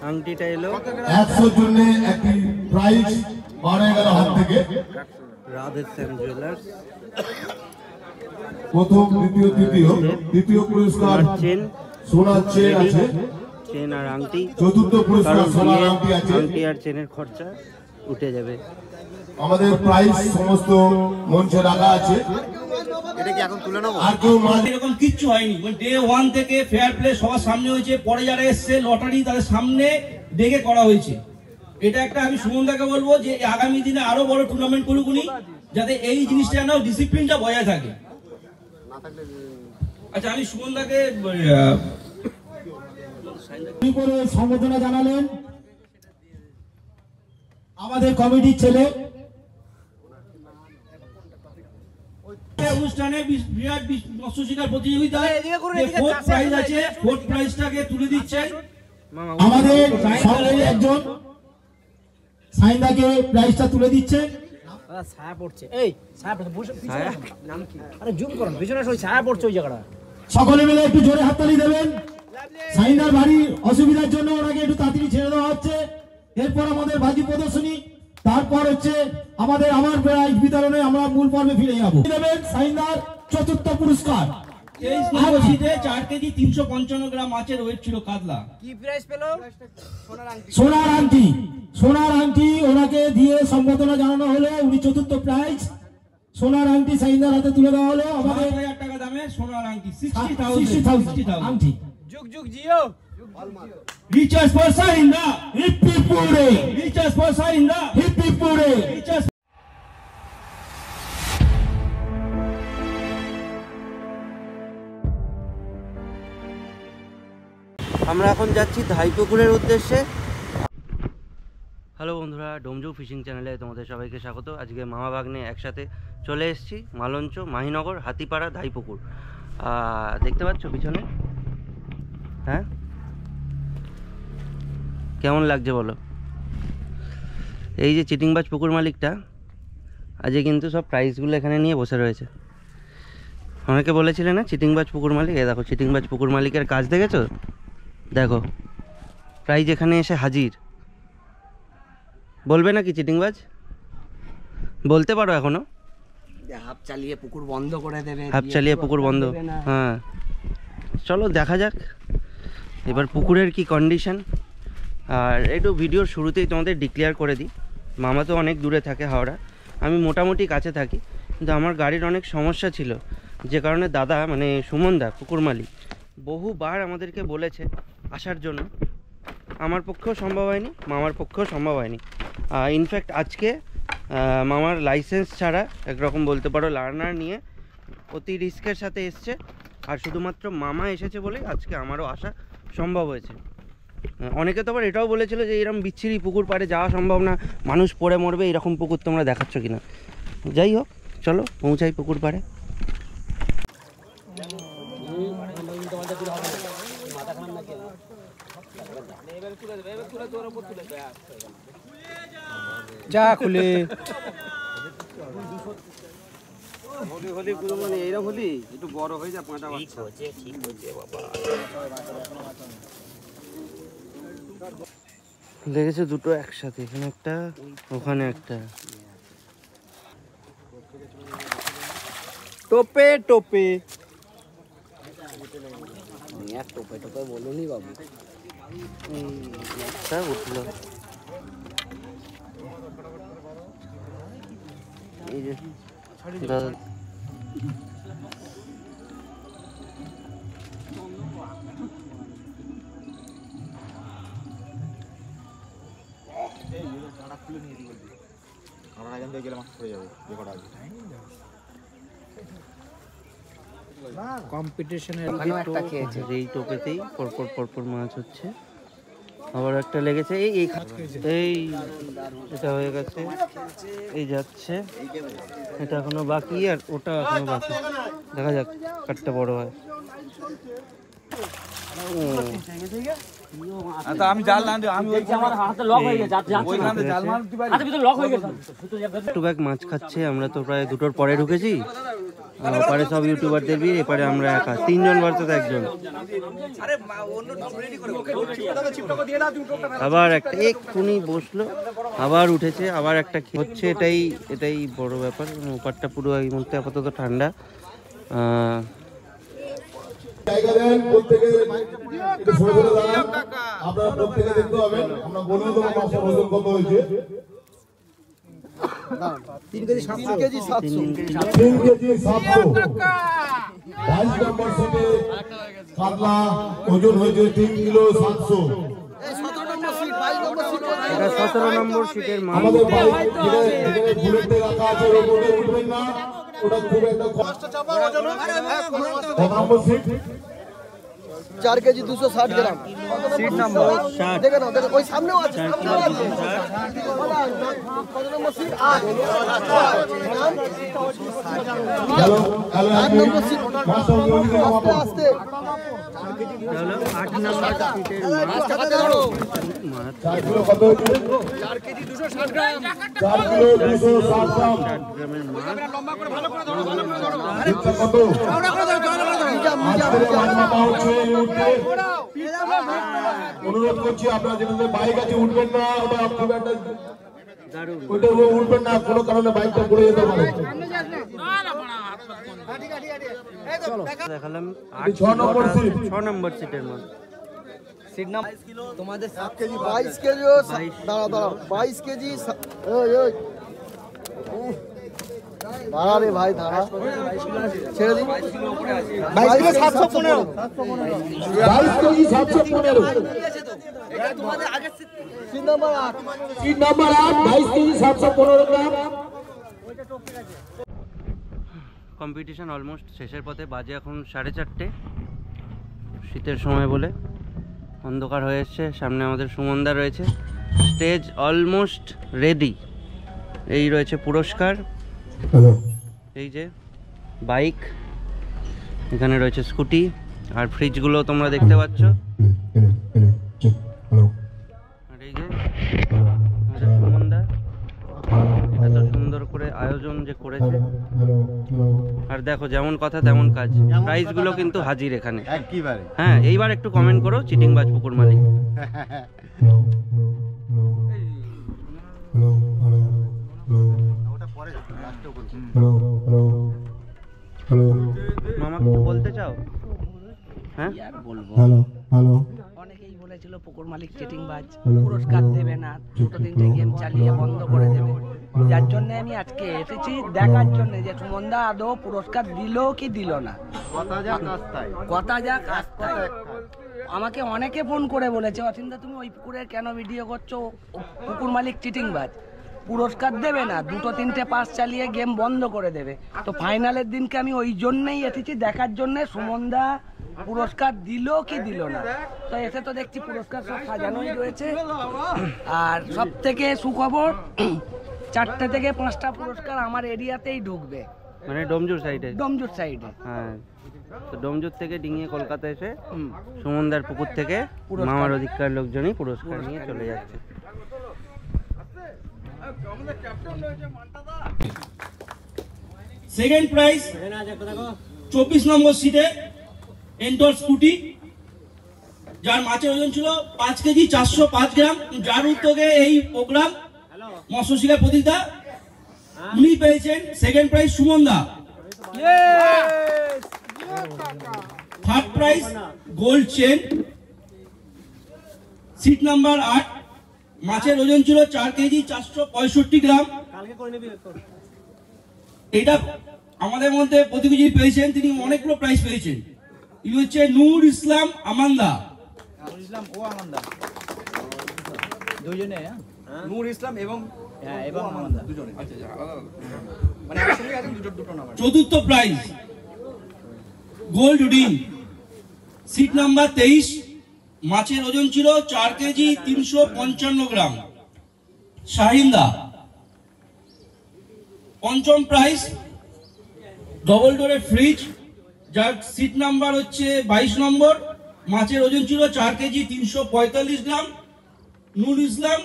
আংটিটা এলো 100 জন্য একটি প্রাইজ পাওয়া গেল হাত থেকে। রাধেশ্যাম জুয়েলার্স প্রথম দ্বিতীয় পুরস্কার চেন, সোনার চেন আছে, চেন আর আংটি। চতুর্থ পুরস্কার সোনার আংটি আছে। আংটি আর চেনের খরচা উঠে যাবে। আমাদের প্রাইজ সমস্ত মঞ্চে রাখা আছে। এটা কি এখন তুলে নেবো? আর কেউ এরকম কিচ্ছু হয়নি। ডে 1 থেকে ফেয়ার প্লে সবার সামনে হয়েছে, পরে যারা এসছে লটারি তাদের সামনে ডেকে করা হয়েছে। এটা একটা আমি সুমনদাকে বলবো যে আগামী দিনে আরো বড় টুর্নামেন্ট করুক উনি, যাতে এই জিনিসটা যেন ডিসিপ্লিনটা বজায় থাকে। আচ্ছা, আমি সুমনদাকে সম্বোধনা জানালেন আমাদের কমিটির ছেলে। অনুষ্ঠানে বিরাট মৎস্য শিকার প্রতিযোগিতায় ফোর্থ প্রাইজ আছে, ফোর্থ প্রাইজটাকে তুলে দিচ্ছে আমাদের একজন সাইন্দাকে প্রাইজটা তুলে দিচ্ছে। ছায়া পড়ছে, এই ছায়া পড়ছে, নাম কি? আরে জুম করুন, পিছনে ওই ছায়া পড়ছে ওই জায়গাটা। সকলে মিলে একটু জোরে হাততালি দেবেন। সাইন্দার বাড়ির অসুবিধার জন্য ওনাকে একটু তাড়াতাড়ি ছেড়ে দেওয়া হচ্ছে। এরপর আমাদের বাজি প্রদর্শনী, তারপর হচ্ছে আমাদের আমার প্রাইজ বিতরণে আমরা মূল পর্বে ফিরে যাবো। দেবেন সাইন্দার চতুর্থ পুরস্কার 4 কেজি 355 গ্রাম মাছের ওয়েট ছিল কাতলা। কি প্রাইজ পেলো? সোনার আংটি। সোনার আংটি ওনাকে দিয়ে সম্বোধনা জানানো হলো। উনি চতুর্থ প্রাইজ সোনার আংটি সাইন্দার হাতে তুলে দেওয়া হলো। আমাদের 5,000 টাকা দামের সোনার আংটি, 60,000 আংটি। যুগ যুগ জিও। রিচার্জ ফর সাইন্দা, হিপ্পিপুরে, রিচার্জ ফর সাইন্দা, হিপ্পিপুরে। আমরা এখন যাচ্ছি ধাইপুকুরের উদ্দেশ্যে। হ্যালো বন্ধুরা, ডোমজু ফিশিং চ্যানেলে তোমাদের সবাইকে স্বাগত। আজকে মামা ভাগ্নে একসাথে চলে এসেছি মালঞ্চ, মাহিনগর, হাতিপাড়া, ধাইপুকুর। দেখতে পাচ্ছ পিছনে? হ্যাঁ, কেমন লাগছে বলো? এই যে চিটিংবাজ পুকুর মালিকটা আজকে কিন্তু সব প্রাইজগুলো এখানে নিয়ে বসে রয়েছে। অনেকে বলেছিলে না চিটিংবাজ পুকুর মালিক, এ দেখো চিটিংবাজ পুকুর মালিকের কাজ দেখেছো? দেখো প্রাইজ এখানে এসে হাজির। বলবে নাকি চিটিংবাজ? বলতে পারো এখনো? হাফ চালিয়ে পুকুর বন্ধ করে দেবে, হাফ চালিয়ে পুকুর বন্ধ। হ্যাঁ, চলো দেখা যাক এবার পুকুরের কি কন্ডিশন। আর একটু ভিডিওর শুরুতেই তোমাদের ডিক্লেয়ার করে দিই, মামা তো অনেক দূরে থাকে হাওড়া, আমি মোটামুটি কাছে থাকি, কিন্তু আমার গাড়ির অনেক সমস্যা ছিল, যে কারণে দাদা মানে সুমনদা পুকুর মালিক বহুবার আমাদেরকে বলেছে আসার জন্য। আমার পক্ষেও সম্ভব হয়নি, মামার পক্ষেও সম্ভব হয়নি। ইনফ্যাক্ট আজকে মামার লাইসেন্স ছাড়া একরকম বলতে পারো লার্নার নিয়ে অতি রিস্কের সাথে এসছে। আর শুধুমাত্র মামা এসেছে বলেই আজকে আমারও আসা সম্ভব হয়েছে। অনেকে তো আবার এটাও বলেছিল যে এরকম বিচ্ছিরি পুকুর পাড়ে যাওয়া সম্ভব না, মানুষ পড়ে মরবে, এরকম পুকুর তোমরা দেখাচ্ছ কিনা। যাই হোক, চলো পৌঁছাই পুকুর পাড়ে। যা খুলে হলি পুরো মানে এইরকম হলি একটু বড় হয়ে যায়, পাঁটা বাচ্চা ঠিক হচ্ছে বাবা। লেগেছে দুটো একসাথে, এখানে একটা ওখানে একটা। টোপে টোপে টোপে টোপে বলুনি বাবু। একটা উঠলো, এই যে দাদা কম্পিটিশনের এই টোপেতেই পরপর পরপর মাছ হচ্ছে। আবার একটা লেগেছে, এই এই এটা হয়ে গেছে, এই যাচ্ছে, এটা এখনো বাকি, আর ওটা এখনো বাকি। দেখা যাক কাঠটা বড় হয়। আমি জাল না আমি আমার হাতে লক হয়ে গেছে ওইখানে জাল মারতে পারি। হাতে ভিতরে লক হয়ে গেছে টু ব্যাগ মাছ খাচ্ছে, আমরা তো প্রায় 2টোর পরে ঢুকেছি। ওপারে সব ইউটিউবারদের ভিড়, এপারে আমরা একা, 3 জন ভার্সেস 1 জন। আবার একটা এক্ষুনি বসলো, আবার উঠেছে, আবার একটা হচ্ছে। এটাই বড় ব্যাপার। ওপারটা পুরো এই মুহূর্তে আপাতত ঠান্ডা। জায়গা দেন, প্রত্যেকে একটু সরে সরে দাঁড়ান। আপনারা প্রত্যেকে দেখতে পাবেন, আমরা বলে দেবো মাছের ওজন কত হয়েছে। 3 কেজি 700। 22 নম্বর সিটে কাতলা ওজন হয়েছে 3 কিলো 700। এটা 17 নম্বর সিটের মাছ। আমাদের বাইক যেখানে বুলেটে রাখা আছে রোডে উঠবেন না, ওটা খুব একটা কষ্ট। কত number seat? 4 KG 260 gram. Seat number 60। দেখে নাও, দেখো ওই সামনেও আছে। কত নম্বর সিট? 8 নম্বর সিট। আস্তে আস্তে। হলো 8 নম্বর সিটের মাছ। 4 কিলো কত হয়েছে? 4 কেজি 260 গ্রাম। 4 কিলো 260 গ্রাম। 60 গ্রামের মাছ। সিটটা কত? আজকের মাছ মাপা হচ্ছে এই মুহূর্তে। অনুরোধ করছি আপনারা যেটাতে বাইক আছে উঠবেন না, ওটা খুব একটা ওইটা উঠবেন না, কোনো কারণে বাইকটা পড়ে যেতে পারে। দেখালাম 6 নম্বর সিট। 6 নম্বর সিটের মাছ। সিট নাম তোমাদের 7 কেজি 22 কেজি। দাঁড়াও 22 কেজি। ওই দাঁড়া রে ভাই, দাঁড়া, ছেড়ে দিন। 22 কিলো 715। 22 কেজি 715। এটা তোমাদের আগের seat number 8। Seat number 8, 22 kg 715 gram. Competition almost শেষের পথে, বাজে এখন 4:30। শীতের সময় বলে অন্ধকার হয়ে এসছে। সামনে আমাদের সুমনদা রয়েছে, স্টেজ অলমোস্ট রেডি। এই রয়েছে পুরস্কার, এই যে বাইক, এখানে রয়েছে স্কুটি, আর ফ্রিজগুলো তোমরা দেখতে পাচ্ছ। আর এই যে আমাদের সুমনদা এত সুন্দর করে আয়োজন যে করেছে। আর দেখো, যেমন কথা তেমন কাজ, প্রাইজগুলো কিন্তু হাজির এখানে। হ্যাঁ, এইবার একটু কমেন্ট করো চিটিংবাজ পুকুর মালিক। মামা কিছু বলতে চাও? হ্যাঁ বলবো। অনেকেই বলেছিল পুকুর মালিক চিটিংবাজ, পুরস্কার দেবে না, 2-3টে গেম চালিয়ে বন্ধ করে দেবে। যার জন্য আমি আজকে এসেছি দেখার জন্য যে সুমনদা আদৌ পুরস্কার দিল কি দিল না। কথা যাক রাস্তায়। আমাকে অনেকে ফোন করে বলেছে, অচিন্তা তুমি ওই পুকুরের কেন ভিডিও করছো, পুকুর মালিক চিটিংবাজ, পুরস্কার দেবে না, 2-3টে পাস চালিয়ে গেম বন্ধ করে দেবে। তো ফাইনালের দিনকে আমি ওই জন্যই এসেছি দেখার জন্য সুমনদা পুরস্কার দিল কি দিল না। তো এসে তো দেখছি পুরস্কার সব সাজানোই রয়েছে। আর সব থেকে সুখবর, 4টে থেকে 5টা পুরস্কার আমার এরিয়াতেই ঢুকবে, মানে ডোমজুর সাইডে। ডোমজুর সাইডে। হ্যাঁ, তো ডোমজুর থেকে ডিঙিয়ে কলকাতা এসে সুমনদার পুকুর থেকে মামার অধিকার লোকজনই পুরস্কার নিয়ে চলে যাচ্ছে। সেকেন্ড প্রাইজ 24 নম্বর সিটে এন্টর স্কুটি, যার মাছের ওজন ছিল 5 কেজি 405 গ্রাম। যার উদ্যোগে এই প্রোগ্রাম মৎস্য শিকার প্রতিযোগিতা, উনি পেয়েছেন সেকেন্ড প্রাইজ সুমনদা। Third prize gold chain, seat number 8, মাছের ওজন ছিল 4 কেজি 465 গ্রাম। এটা আমাদের মধ্যে প্রতিযোগী পেয়েছেন, তিনি অনেকগুলো প্রাইজ পেয়েছেন। ইনি হচ্ছে নূর ইসলাম আমান্দা। দুইজনে নূর ইসলাম এবং আমান্দা দুজনে। আচ্ছা, মানে একসঙ্গে আছে দুটো নাম। চতুর্থ prize gold ring, seat number 23, মাছের ওজন ছিল 4 কেজি 355 গ্রাম, শাহিন্দা। পঞ্চম প্রাইজ ডবল ডোরের ফ্রিজ, যার সিট নাম্বার হচ্ছে 22 নম্বর, মাছের ওজন ছিল 4 কেজি 345 গ্রাম। নুর ইসলাম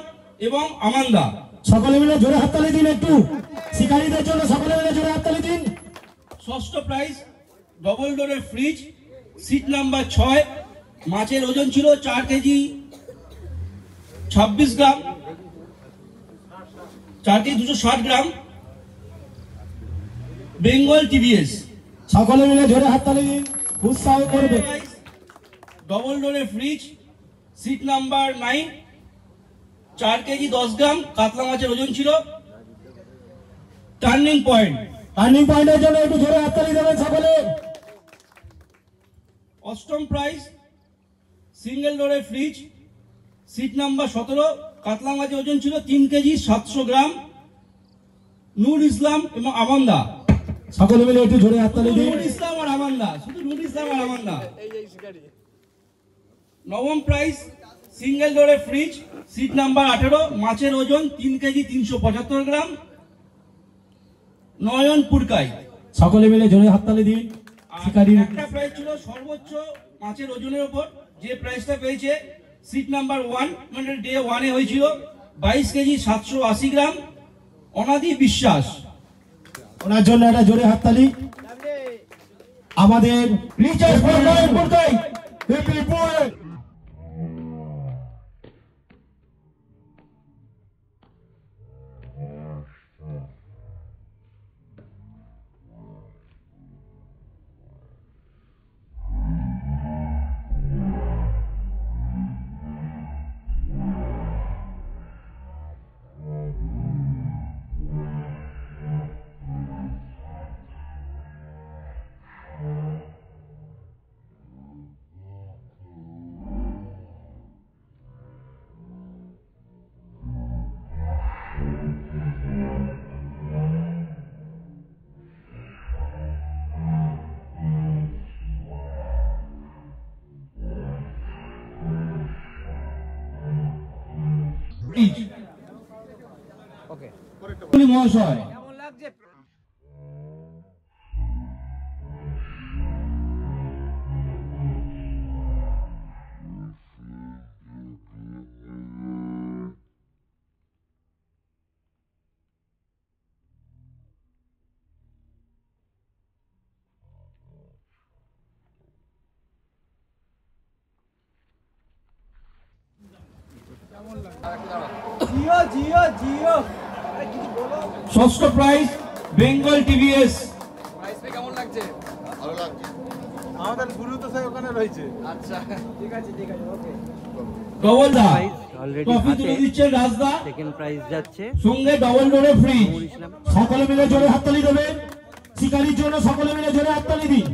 এবং আমান্দা। সকলে মিলে জোরে হাততালি দিন একটু, শিকারীদের জন্য সকলে মিলে জোরে হাততালি দিন। ষষ্ঠ প্রাইজ ডবল ডোরের ফ্রিজ, সিট নাম্বার 6, মাছের ওজন ছিল 4 KG 26 gram, 4 KG 260 gram, Bengal TVS. সকলে মিলে জোরে হাততালি দিন, উৎসাহ করবে। ডবল ডোরের fridge, seat number 9, 4 KG 10 gram, কাতলা মাছের ওজন ছিল। টার্নিং পয়েন্ট, টার্নিং পয়েন্টের জন্য একটু জোরে হাততালি দেবেন সকলে। অষ্টম প্রাইজ সিঙ্গেল ডোরের ফ্রিজ, সিট নাম্বার 17, কাতলা মাছের ওজন ছিল 3 কেজি 700 গ্রাম, নূর ইসলাম এবং আমান্দা। সকলে মিলে একটু জোরে হাততালি দিন। নূর ইসলাম আর আমান্দা, শুধু নূর ইসলাম আর আমান্দা। নবম প্রাইজ সিঙ্গেল ডোরের ফ্রিজ, সিট নাম্বার 18, মাছের ওজন 3 কেজি 375 গ্রাম, নয়ন পুরকাই। সকলে মিলে জোরে হাততালি দিন। শিকারী একটা প্রাইজ ছিল সর্বোচ্চ মাছের ওজনের উপর, যে প্রাইজটা পেয়েছে সিট নাম্বার 1, মানে ডে 1 এ হয়েছিল 22 কেজি 780 গ্রাম, অনাদি বিশ্বাস। ওনার জন্য একটা জোরে হাততালি। আমাদের রিচার্জ পুরকাই মহাশয়। ষষ্ঠ প্রাইজ বেঙ্গল টিভিএস। কেমন লাগছে? ভালো লাগছে। আমাদের গুরু তো সেই ওখানে রয়েছে। আচ্ছা ঠিক আছে ওকে। ডবল দা অলরেডি ট্রফি তুলে দিচ্ছেন রাজদা, সেকেন্ড প্রাইজ যাচ্ছে সঙ্গে ডবল ডোরের ফ্রিজ। নূর ইসলাম। সকলে মিলে জোরে হাততালি দেবেন। শিকারীর জন্য সকলে মিলে জোরে হাততালি দিন।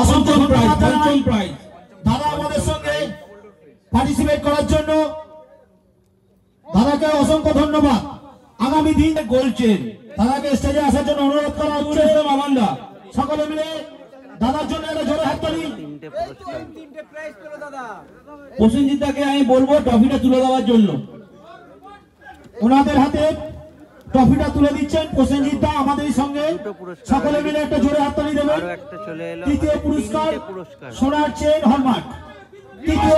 অসংখ্য ধন্যবাদ জানাই পঞ্চম প্রাইজ দাদা আমাদের সঙ্গে পার্টিসিপেট করার জন্য। দাদাকে অসংখ্য ধন্যবাদ। আগামী দিন গোল্ড চেন, দাদাকে স্টেজে আসার জন্য অনুরোধ করা নূর হচ্ছে। ইসলাম আমান্দা। সকলে মিলে দাদার জন্য একটা জোরে হাততালি। 3টে পুরস্কার। প্রসেনজিৎদাকে আমি বলবো ট্রফিটা তুলে দেওয়ার জন্য। ওনাদের হাতে ট্রফিটা তুলে দিচ্ছেন প্রসেনজিৎ দা আমাদের সঙ্গে। দুটো পুরস্কার। সকলে মিলে একটা জোরে হাততালি দেবেন। আরো একটা চলে এলো। তৃতীয় পুরস্কার 3টে পুরস্কার। সোনার চেন হলমার্ক। তৃতীয়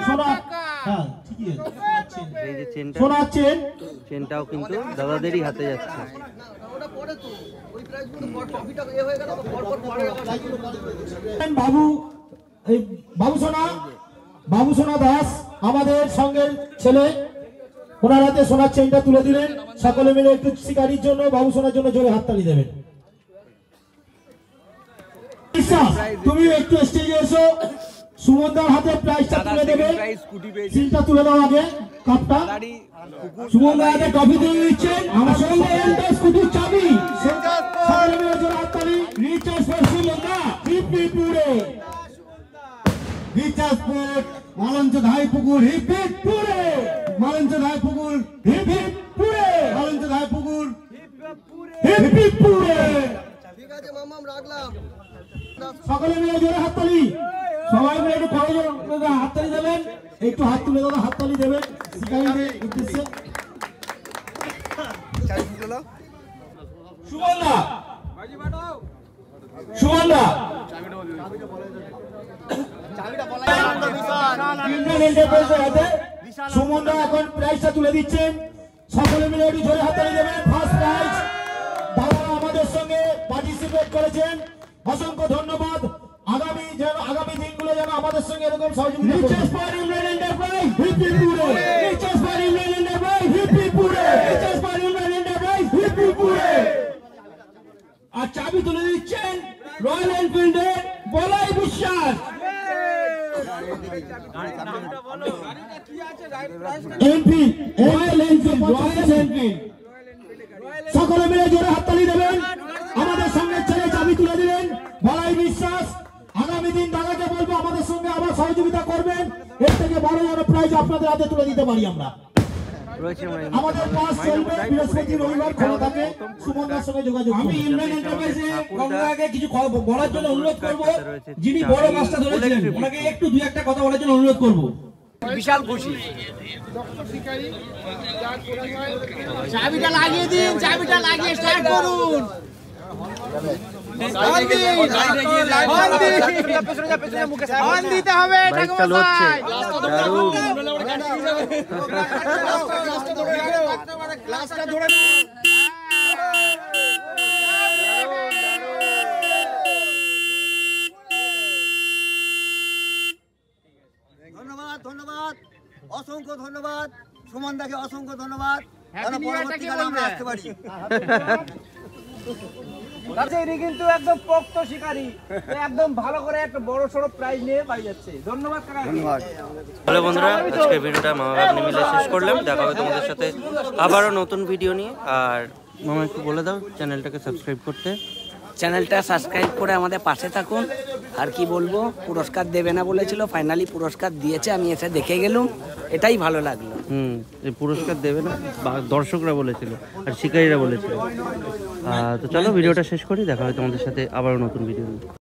সোনার, হ্যাঁ ঠিকই আছে। এই যে চেনটা, সোনার চেন চেনটাও কিন্তু দাদাদেরই হাতে যাচ্ছে। ওটা পরে তো ওই প্রাইসগুলো পর ট্রফিটা হয়ে গেল তো পর পরে বাবু, এই বাবু সোনা দাস আমাদের সঙ্গে ছেলে, ওনার হাতে সোনার চেনটা তুলে দিলেন। সকলে মিলে একটু শিকারীর জন্য বাবু সোনার জন্য জোরে হাততালি দেবেন। বিশ্বাস তুমি একটু স্টেজে এসো, সুমনদার হাতে প্রাইজটা তুলে দেবে। সিলটা তুলে দাও আগে, কাপটা। সুমনদার হাতে ট্রফি তুলে দিচ্ছেন। আমার সঙ্গে একটা স্কুটির চাবি। সকলে মিলে জোরে হাততালি। রিচার্জ ফর সুমনদা হিপিপুরে, রিচার্জ ফর মালঞ্চ ধাই পুকুর হিপিপুরে, মালঞ্চ ধাই পুকুর হিপিপুরে, মালঞ্চ ধাই পুকুর হিপিপুরে। ঠিক আছে মামাম রাখলাম। সকলে মিলে জোরে হাততালি। সবাই মিলে একটু করে হাততালি দেবেন। একটু হাত তুলে দাদা হাততালি দেবেন শিকারীদের উদ্দেশ্যে। সুমনদা সুমনদা ইন্ডিয়ান এন্টারপ্রাইজের হাতে সুমনদা এখন প্রাইজটা তুলে দিচ্ছেন। সকলে মিলে একটু জোরে হাততালি দেবেন। ফার্স্ট প্রাইজ দাদা আমাদের সঙ্গে পার্টিসিপেট করেছেন, অসংখ্য ধন্যবাদ। আগামী দিনগুলো যেন আমাদের সঙ্গে এরকম সহযোগিতা আর চাবি তুলে দিচ্ছেন রয়্যাল এনফিল্ডের বলাই বিশ্বাস। সকলে মিলে জোরে হাততালি দেবেন। আমাদের সঙ্গে ছেলে চাবি তুলে দিলেন বলাই বিশ্বাস। আগামী দিন দাদাকে বলবো আমাদের সঙ্গে আবার সহযোগিতা করবেন। এর থেকে বড় বড় প্রাইজ আপনাদের হাতে তুলে দিতে পারি আমরা। আমাদের পাস চলবে বৃহস্পতি রবিবার খোলা থাকে। সুমনদার সঙ্গে যোগাযোগ। আমি ইমরান এন্টারপ্রাইজে গঙ্গাকে কিছু বলার জন্য অনুরোধ করব, যিনি বড় মাছটা ধরেছিলেন ওনাকে একটু দুই একটা কথা বলার জন্য অনুরোধ করব। বিশাল খুশি। চাবিটা লাগিয়ে দিন, চাবিটা লাগিয়ে স্টার্ট করুন। দিতে হবে ধন্যবাদ ধন্যবাদ, অসংখ্য ধন্যবাদ সুমনদাকে, অসংখ্য ধন্যবাদ। পরবর্তীকালে আমরা আসতে পারি। কিন্তু একদম পোক্ত শিকারী, একদম ভালো করে একটা বড় সড়ো প্রাইজ নিয়ে বাড়ি যাচ্ছে। ধন্যবাদ। হ্যালো বন্ধুরা, আজকের ভিডিওটা মামা আপনি মিলে শেষ করলাম। দেখা হবে তোমাদের সাথে আবারও নতুন ভিডিও নিয়ে। আর মামা একটু বলে দাও চ্যানেলটাকে সাবস্ক্রাইব করতে। চ্যানেলটা সাবস্ক্রাইব করে আমাদের পাশে থাকুন। আর কি বলবো, পুরস্কার দেবে না বলেছিল, ফাইনালি পুরস্কার দিয়েছে। আমি এসে দেখে গেলাম, এটাই ভালো লাগলো। এই পুরস্কার দেবে না দর্শকরা বলেছিল আর শিকারীরা বলেছিল। তো চলো ভিডিওটা শেষ করি। দেখা হয় তোমাদের সাথে আবারও নতুন ভিডিও নিয়ে।